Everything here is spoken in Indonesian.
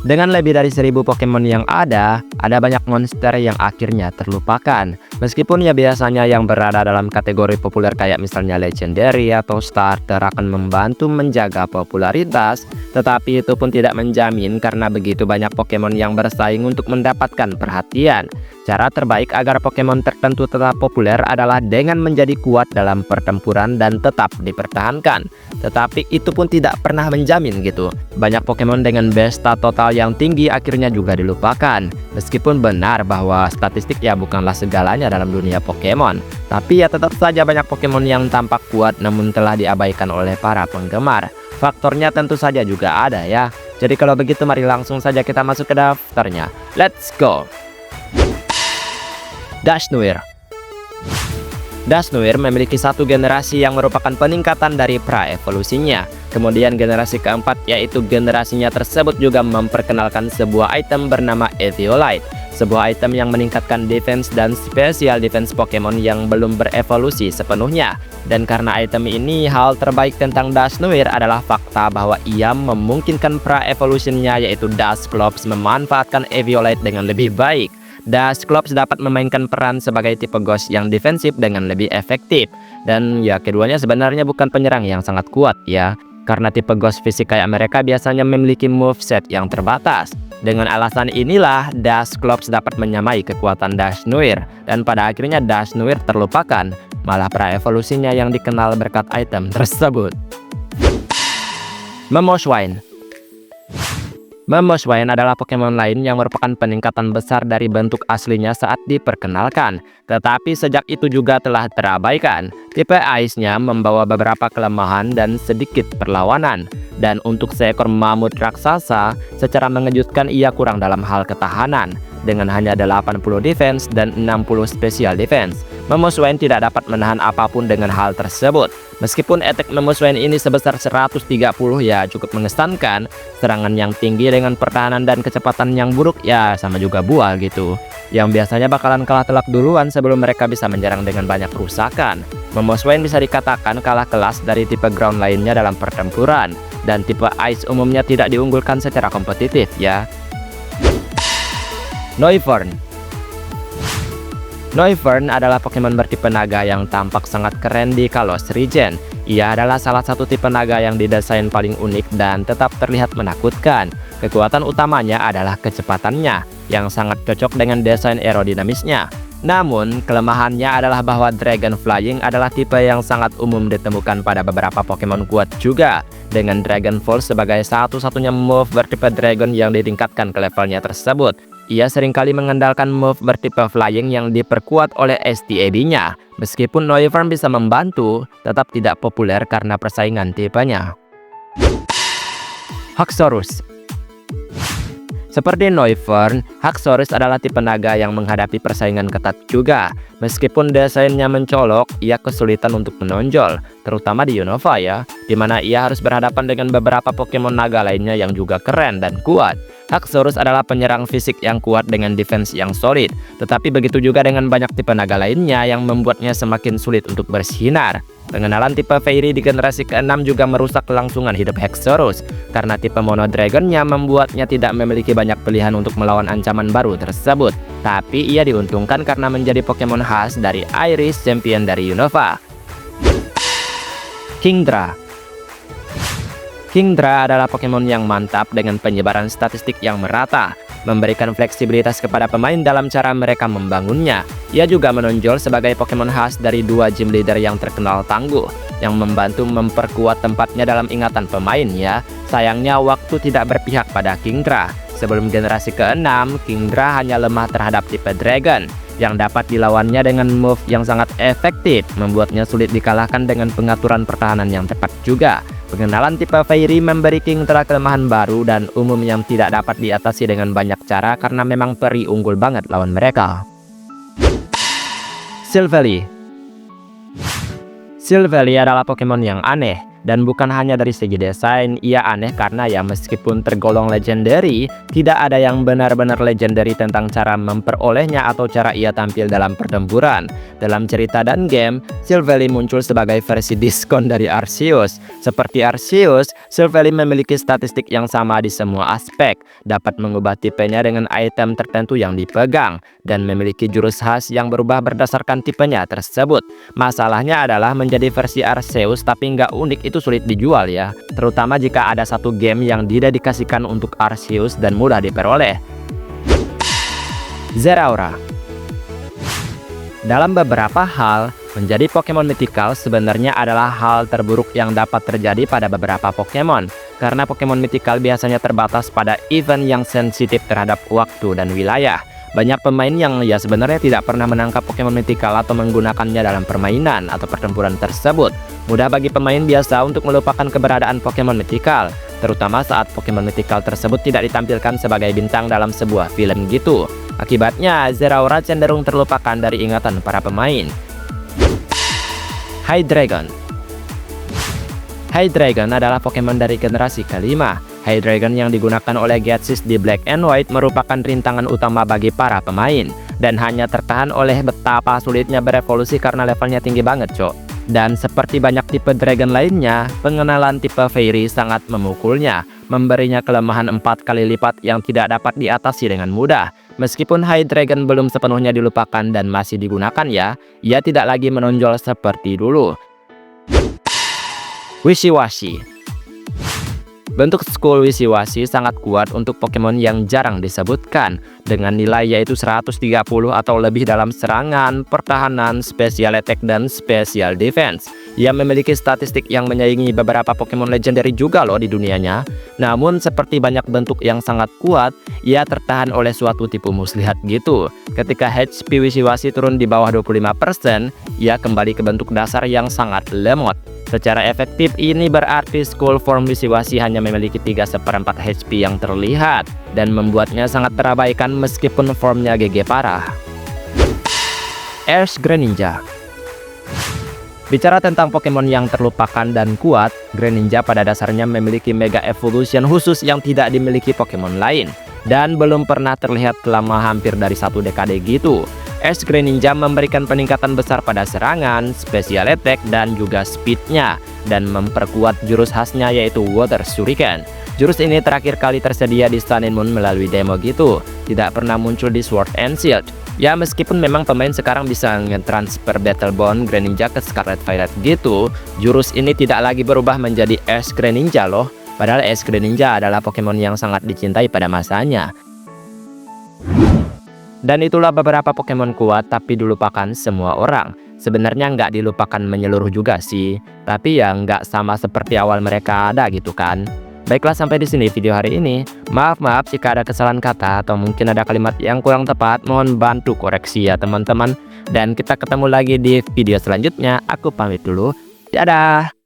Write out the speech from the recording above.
Dengan lebih dari 1000 Pokemon yang ada banyak monster yang akhirnya terlupakan. Meskipun ya biasanya yang berada dalam kategori populer kayak misalnya Legendary atau Starter akan membantu menjaga popularitas, tetapi itu pun tidak menjamin karena begitu banyak Pokemon yang bersaing untuk mendapatkan perhatian. Cara terbaik agar Pokemon tertentu tetap populer adalah dengan menjadi kuat dalam pertempuran dan tetap dipertahankan. Tetapi itu pun tidak pernah menjamin gitu. Banyak Pokemon dengan besta total yang tinggi akhirnya juga dilupakan. Meskipun benar bahwa statistik ya bukanlah segalanya dalam dunia Pokemon, tapi ya tetap saja banyak Pokemon yang tampak kuat namun telah diabaikan oleh para penggemar. Faktornya tentu saja juga ada ya. Jadi kalau begitu mari langsung saja kita masuk ke daftarnya. Let's go! Dusknoir. Dusknoir memiliki satu generasi yang merupakan peningkatan dari pra-evolusinya. Kemudian generasi keempat yaitu generasinya tersebut juga memperkenalkan sebuah item bernama Eviolite. Sebuah item yang meningkatkan defense dan special defense Pokemon yang belum berevolusi sepenuhnya. Dan karena item ini, hal terbaik tentang Dusknoir adalah fakta bahwa ia memungkinkan pra-evolutionnya yaitu Dusclops memanfaatkan Eviolite dengan lebih baik. Dusclops dapat memainkan peran sebagai tipe ghost yang defensif dengan lebih efektif. Dan ya keduanya sebenarnya bukan penyerang yang sangat kuat ya. Karena tipe ghost fisik kayak mereka biasanya memiliki moveset yang terbatas. Dengan alasan inilah Dusclops dapat menyamai kekuatan Dusknoir. Dan pada akhirnya Dusknoir terlupakan. Malah pra-evolusinya yang dikenal berkat item tersebut. Mamoswine. Mamoswine adalah Pokemon lain yang merupakan peningkatan besar dari bentuk aslinya saat diperkenalkan. Tetapi sejak itu juga telah terabaikan. Tipe Ice-nya membawa beberapa kelemahan dan sedikit perlawanan. Dan untuk seekor mamut raksasa, secara mengejutkan ia kurang dalam hal ketahanan. Dengan hanya 80 defense dan 60 special defense, Mamoswine tidak dapat menahan apapun dengan hal tersebut. Meskipun attack Mamoswine ini sebesar 130 ya cukup mengesankan, serangan yang tinggi dengan pertahanan dan kecepatan yang buruk ya sama juga bual gitu. Yang biasanya bakalan kalah telak duluan sebelum mereka bisa menyerang dengan banyak kerusakan. Mamoswine bisa dikatakan kalah kelas dari tipe ground lainnya dalam pertempuran. Dan tipe Ice umumnya tidak diunggulkan secara kompetitif ya. Noivern. Noivern adalah Pokemon bertipe naga yang tampak sangat keren di Kalos Region. Ia adalah salah satu tipe naga yang didesain paling unik dan tetap terlihat menakutkan. Kekuatan utamanya adalah kecepatannya, yang sangat cocok dengan desain aerodinamisnya. Namun, kelemahannya adalah bahwa Dragon Flying adalah tipe yang sangat umum ditemukan pada beberapa Pokemon kuat juga. Dengan Dragon Fall sebagai satu-satunya move bertipe Dragon yang ditingkatkan ke levelnya tersebut. Ia seringkali mengandalkan move bertipe Flying yang diperkuat oleh STAB-nya. Meskipun Noivern bisa membantu, tetap tidak populer karena persaingan tipenya. Haxorus. Seperti Noivern, Haxorus adalah tipe naga yang menghadapi persaingan ketat juga. Meskipun desainnya mencolok, ia kesulitan untuk menonjol, terutama di Unova ya, di mana ia harus berhadapan dengan beberapa Pokemon naga lainnya yang juga keren dan kuat. Haxorus adalah penyerang fisik yang kuat dengan defense yang solid, tetapi begitu juga dengan banyak tipe naga lainnya yang membuatnya semakin sulit untuk bersinar. Pengenalan tipe Fairy di generasi ke-6 juga merusak kelangsungan hidup Haxorus, karena tipe Mono Dragon-nya membuatnya tidak memiliki banyak pilihan untuk melawan ancaman baru tersebut. Tapi ia diuntungkan karena menjadi Pokemon khas dari Iris, champion dari Unova. Kingdra. Kingdra adalah Pokemon yang mantap dengan penyebaran statistik yang merata, memberikan fleksibilitas kepada pemain dalam cara mereka membangunnya. Ia juga menonjol sebagai Pokemon khas dari dua gym leader yang terkenal tangguh, yang membantu memperkuat tempatnya dalam ingatan pemain ya. Sayangnya waktu tidak berpihak pada Kingdra. Sebelum generasi ke-6, Kingdra hanya lemah terhadap tipe Dragon, yang dapat dilawannya dengan move yang sangat efektif, membuatnya sulit dikalahkan dengan pengaturan pertahanan yang tepat juga. Pengenalan tipe Fairy memberi Kingdra kelemahan baru dan umum yang tidak dapat diatasi dengan banyak cara karena memang peri unggul banget lawan mereka. Silvally. Silvally adalah Pokemon yang aneh. Dan bukan hanya dari segi desain, ia aneh karena ya meskipun tergolong legendary, tidak ada yang benar-benar legendary tentang cara memperolehnya atau cara ia tampil dalam pertempuran. Dalam cerita dan game, Sylveon muncul sebagai versi diskon dari Arceus. Seperti Arceus, Sylveon memiliki statistik yang sama di semua aspek, dapat mengubah tipenya dengan item tertentu yang dipegang, dan memiliki jurus khas yang berubah berdasarkan tipenya tersebut. Masalahnya adalah menjadi versi Arceus tapi nggak unik itu sulit dijual ya, terutama jika ada satu game yang didedikasikan untuk Arceus dan mudah diperoleh. Zeraora. Dalam beberapa hal, menjadi Pokemon mythical sebenarnya adalah hal terburuk yang dapat terjadi pada beberapa Pokemon, karena Pokemon mythical biasanya terbatas pada event yang sensitif terhadap waktu dan wilayah. Banyak pemain yang ya sebenarnya tidak pernah menangkap Pokemon mythical atau menggunakannya dalam permainan atau pertempuran tersebut. Mudah bagi pemain biasa untuk melupakan keberadaan Pokemon mythical, terutama saat Pokemon mythical tersebut tidak ditampilkan sebagai bintang dalam sebuah film gitu. Akibatnya, Zeraora cenderung terlupakan dari ingatan para pemain. Hydreigon. Hydreigon adalah Pokemon dari generasi kelima. Hydreigon yang digunakan oleh Ghetsis di Black and White merupakan rintangan utama bagi para pemain, dan hanya tertahan oleh betapa sulitnya berevolusi karena levelnya tinggi banget, cok. Dan seperti banyak tipe dragon lainnya, pengenalan tipe Fairy sangat memukulnya, memberinya kelemahan 4 kali lipat yang tidak dapat diatasi dengan mudah. Meskipun Hydreigon belum sepenuhnya dilupakan dan masih digunakan ya, ia tidak lagi menonjol seperti dulu. Wishiwashi. Bentuk Skull Wishiwashi sangat kuat untuk Pokemon yang jarang disebutkan, dengan nilai yaitu 130 atau lebih dalam serangan, pertahanan, special attack, dan special defense. Ia memiliki statistik yang menyaingi beberapa Pokemon legendary juga loh di dunianya. Namun seperti banyak bentuk yang sangat kuat, ia tertahan oleh suatu tipu muslihat gitu. Ketika HP Wishiwashi turun di bawah 25%, ia kembali ke bentuk dasar yang sangat lemot. Secara efektif ini berarti Skull Form Wishiwashi hanya memiliki 3/4 HP yang terlihat, dan membuatnya sangat terabaikan meskipun formnya GG parah. Ash Greninja. Bicara tentang Pokemon yang terlupakan dan kuat, Greninja pada dasarnya memiliki Mega Evolution khusus yang tidak dimiliki Pokemon lain, dan belum pernah terlihat selama hampir dari 1 dekade gitu. Ash Greninja memberikan peningkatan besar pada serangan, special attack, dan juga speednya, dan memperkuat jurus khasnya yaitu Water Shuriken. Jurus ini terakhir kali tersedia di Sun and Moon melalui demo gitu, tidak pernah muncul di Sword and Shield. Ya meskipun memang pemain sekarang bisa nge-transfer Battlebond Greninja ke Scarlet Violet gitu, jurus ini tidak lagi berubah menjadi Ash Greninja loh. Padahal Ash Greninja adalah Pokemon yang sangat dicintai pada masanya. Dan itulah beberapa Pokemon kuat tapi dilupakan semua orang. Sebenarnya nggak dilupakan menyeluruh juga sih, tapi ya nggak sama seperti awal mereka ada gitu kan. Baiklah, sampai di sini video hari ini. Maaf jika ada kesalahan kata atau mungkin ada kalimat yang kurang tepat, mohon bantu koreksi ya teman-teman. Dan kita ketemu lagi di video selanjutnya. Aku pamit dulu. Dadah.